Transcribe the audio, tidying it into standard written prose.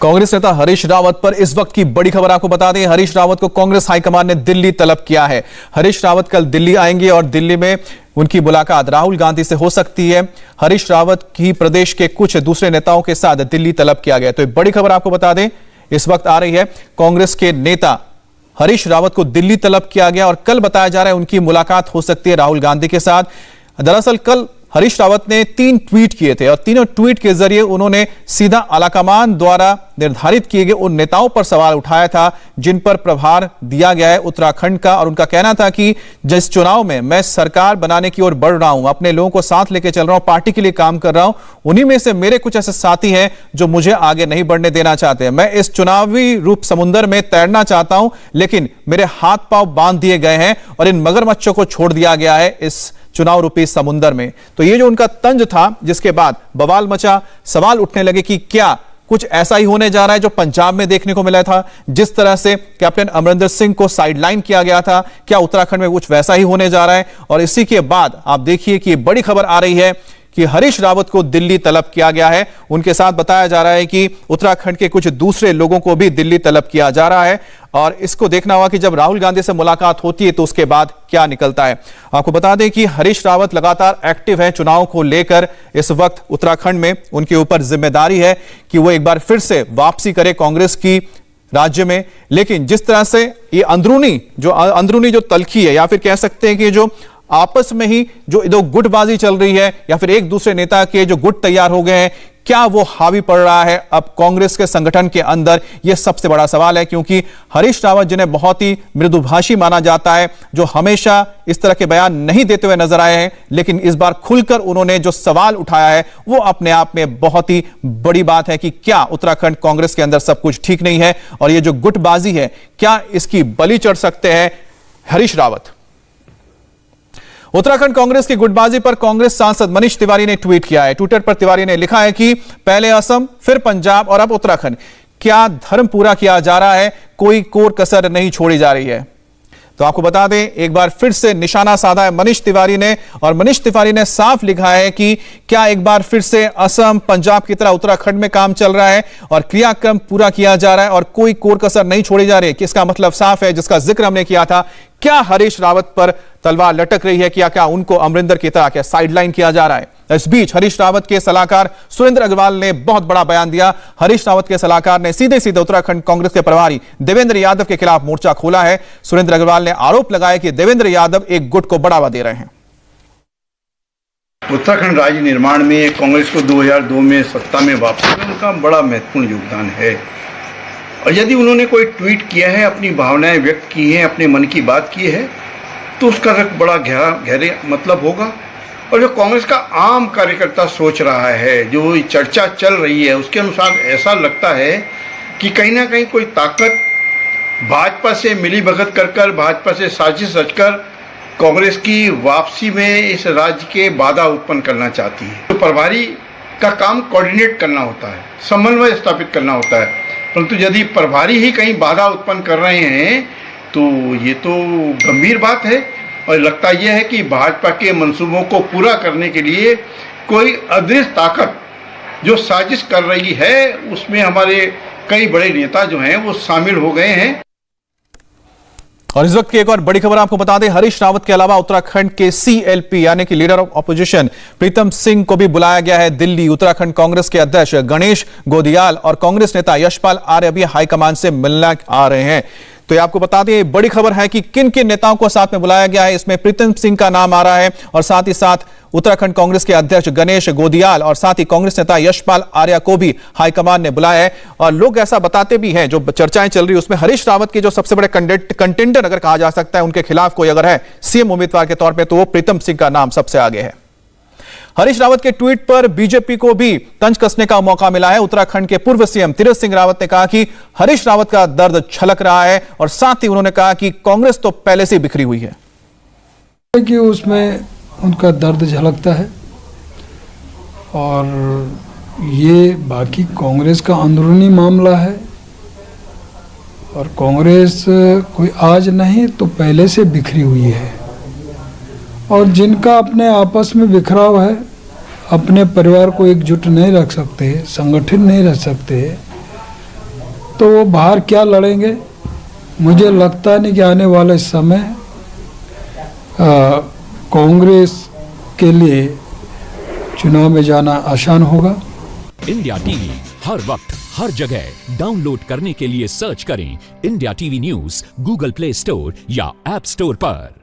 कांग्रेस नेता हरीश रावत पर इस वक्त की बड़ी खबर आपको बता दें। हरीश रावत को कांग्रेस हाईकमान ने दिल्ली तलब किया है। हरीश रावत कल दिल्ली आएंगे और दिल्ली में उनकी मुलाकात राहुल गांधी से हो सकती है। हरीश रावत की प्रदेश के कुछ दूसरे नेताओं के साथ दिल्ली तलब किया गया। तो एक बड़ी खबर आपको बता दें इस वक्त आ रही है, कांग्रेस के नेता हरीश रावत को दिल्ली तलब किया गया और कल बताया जा रहा है उनकी मुलाकात हो सकती है राहुल गांधी के साथ। दरअसल कल हरीश रावत ने 3 ट्वीट किए थे और तीनों ट्वीट के जरिए उन्होंने सीधा आलाकमान द्वारा निर्धारित किए गए उन नेताओं पर सवाल उठाया था जिन पर प्रभार दिया गया है उत्तराखंड का। और उनका कहना था कि जिस चुनाव में मैं सरकार बनाने की ओर बढ़ रहा हूं, अपने लोगों को साथ लेके चल रहा हूं, पार्टी के लिए काम कर रहा हूं, उन्हीं में से मेरे कुछ ऐसे साथी हैं जो मुझे आगे नहीं बढ़ने देना चाहते। मैं इस चुनावी रूप समुद्र में तैरना चाहता हूं, लेकिन मेरे हाथ पांव बांध दिए गए हैं और इन मगरमच्छों को छोड़ दिया गया है इस चुनाव रूपी समुद्र में। तो ये जो उनका तंज था, जिसके बाद बवाल मचा, सवाल उठने लगे कि क्या कुछ ऐसा ही होने जा रहा है जो पंजाब में देखने को मिला था, जिस तरह से कैप्टन अमरिंदर सिंह को साइडलाइन किया गया था, क्या उत्तराखंड में कुछ वैसा ही होने जा रहा है। और इसी के बाद आप देखिए कि बड़ी खबर आ रही है कि हरीश रावत को दिल्ली तलब किया गया है। उनके साथ बताया जा रहा है कि उत्तराखंड के कुछ दूसरे लोगों को भी दिल्ली तलब किया जा रहा है और इसको देखना होगा कि जब राहुल गांधी से मुलाकात होती है तो उसके बाद क्या निकलता है। आपको बता दें कि हरीश रावत लगातार एक्टिव है चुनाव को लेकर। इस वक्त उत्तराखंड में उनके ऊपर जिम्मेदारी है कि वो एक बार फिर से वापसी करे कांग्रेस की राज्य में। लेकिन जिस तरह से ये अंदरूनी जो तलखी है, या फिर कह सकते हैं कि जो आपस में ही जो दो गुटबाजी चल रही है, या फिर एक दूसरे नेता के जो गुट तैयार हो गए हैं, क्या वो हावी पड़ रहा है अब कांग्रेस के संगठन के अंदर, यह सबसे बड़ा सवाल है। क्योंकि हरीश रावत जिन्हें बहुत ही मृदुभाषी माना जाता है, जो हमेशा इस तरह के बयान नहीं देते हुए नजर आए हैं, लेकिन इस बार खुलकर उन्होंने जो सवाल उठाया है वो अपने आप में बहुत ही बड़ी बात है कि क्या उत्तराखंड कांग्रेस के अंदर सब कुछ ठीक नहीं है और ये जो गुटबाजी है, क्या इसकी बलि चढ़ सकते हैं हरीश रावत। उत्तराखंड कांग्रेस की गुटबाजी पर कांग्रेस सांसद मनीष तिवारी ने ट्वीट किया है। ट्विटर पर तिवारी ने लिखा है कि पहले असम, फिर पंजाब और अब उत्तराखंड, क्या धर्म पूरा किया जा रहा है, कोई कोर कसर नहीं छोड़ी जा रही है। तो आपको बता दें, एक बार फिर से निशाना साधा है मनीष तिवारी ने, और मनीष तिवारी ने साफ लिखा है कि क्या एक बार फिर से असम, पंजाब की तरह उत्तराखंड में काम चल रहा है और क्रियाक्रम पूरा किया जा रहा है और कोई कोर कसर नहीं छोड़ी जा रही है। इसका मतलब साफ है, जिसका जिक्र हमने किया था, क्या हरीश रावत पर तलवार लटक रही है, क्या उनको अमरिंदर की तरह क्या साइडलाइन किया जा रहा है। इस बीच हरीश रावत के सलाहकार सुरेंद्र अग्रवाल ने बहुत बड़ा बयान दिया। हरीश रावत के सलाहकार ने सीधे उत्तराखंड कांग्रेस के प्रभारी देवेंद्र यादव के खिलाफ मोर्चा खोला है। सुरेंद्र अग्रवाल ने आरोप लगाया कि देवेंद्र यादव एक गुट को बढ़ावा दे रहे हैं। उत्तराखंड राज्य निर्माण में कांग्रेस को 2002 में सत्ता में वापसी में उनका बड़ा महत्वपूर्ण योगदान है। और यदि उन्होंने कोई ट्वीट किया है, अपनी भावनाएं व्यक्त की हैं, अपने मन की बात की है, तो उसका बड़ा गहरे मतलब होगा। और जो कांग्रेस का आम कार्यकर्ता सोच रहा है, जो चर्चा चल रही है, उसके अनुसार ऐसा लगता है कि कहीं ना कहीं कोई ताकत भाजपा से मिली भगत कर भाजपा से साजिश रचकर कांग्रेस की वापसी में इस राज्य के बाधा उत्पन्न करना चाहती है। तो प्रभारी का काम कोऑर्डिनेट करना होता है, समन्वय स्थापित करना होता है, परंतु यदि प्रभारी ही कहीं बाधा उत्पन्न कर रहे हैं तो ये तो गंभीर बात है। और लगता यह है कि भाजपा के मंसूबों को पूरा करने के लिए कोई अदृश्य ताकत जो साजिश कर रही है, उसमें हमारे कई बड़े नेता जो हैं वो शामिल हो गए हैं। और इस वक्त की एक और बड़ी खबर आपको बता दें, हरीश रावत के अलावा उत्तराखंड के CLP यानी कि leader of opposition Pritam Singh को भी बुलाया गया है दिल्ली। उत्तराखंड कांग्रेस के अध्यक्ष गणेश गोदियाल और कांग्रेस नेता यशपाल आर्य भी हाईकमान से मिलने आ रहे हैं। तो ये आपको बता दें, बड़ी खबर है कि किन किन नेताओं को साथ में बुलाया गया है। इसमें प्रीतम सिंह का नाम आ रहा है और साथ ही साथ उत्तराखंड कांग्रेस के अध्यक्ष गणेश गोदियाल और साथ ही कांग्रेस नेता यशपाल आर्य को भी हाईकमान ने बुलाया है। और लोग ऐसा बताते भी हैं, जो चर्चाएं चल रही है उसमें हरीश रावत के जो सबसे बड़े कंटेंडर अगर कहा जा सकता है, उनके खिलाफ कोई अगर है सीएम उम्मीदवार के तौर पर, तो वो प्रीतम सिंह का नाम सबसे आगे है। हरीश रावत के ट्वीट पर बीजेपी को भी तंज कसने का मौका मिला है। उत्तराखंड के पूर्व सीएम तीरथ सिंह रावत ने कहा कि हरीश रावत का दर्द छलक रहा है और साथ ही उन्होंने कहा कि कांग्रेस तो पहले से बिखरी हुई है, कि उसमें उनका दर्द झलकता है और ये बाकी कांग्रेस का अंदरूनी मामला है। और कांग्रेस कोई आज नहीं तो पहले से बिखरी हुई है और जिनका अपने आपस में बिखराव है, अपने परिवार को एकजुट नहीं रख सकते, संगठित नहीं रख सकते, तो वो बाहर क्या लड़ेंगे? मुझे लगता नहीं कि आने वाले समय कांग्रेस के लिए चुनाव में जाना आसान होगा। इंडिया टीवी हर वक्त हर जगह डाउनलोड करने के लिए सर्च करें India TV news Google play store या ऐप स्टोर पर।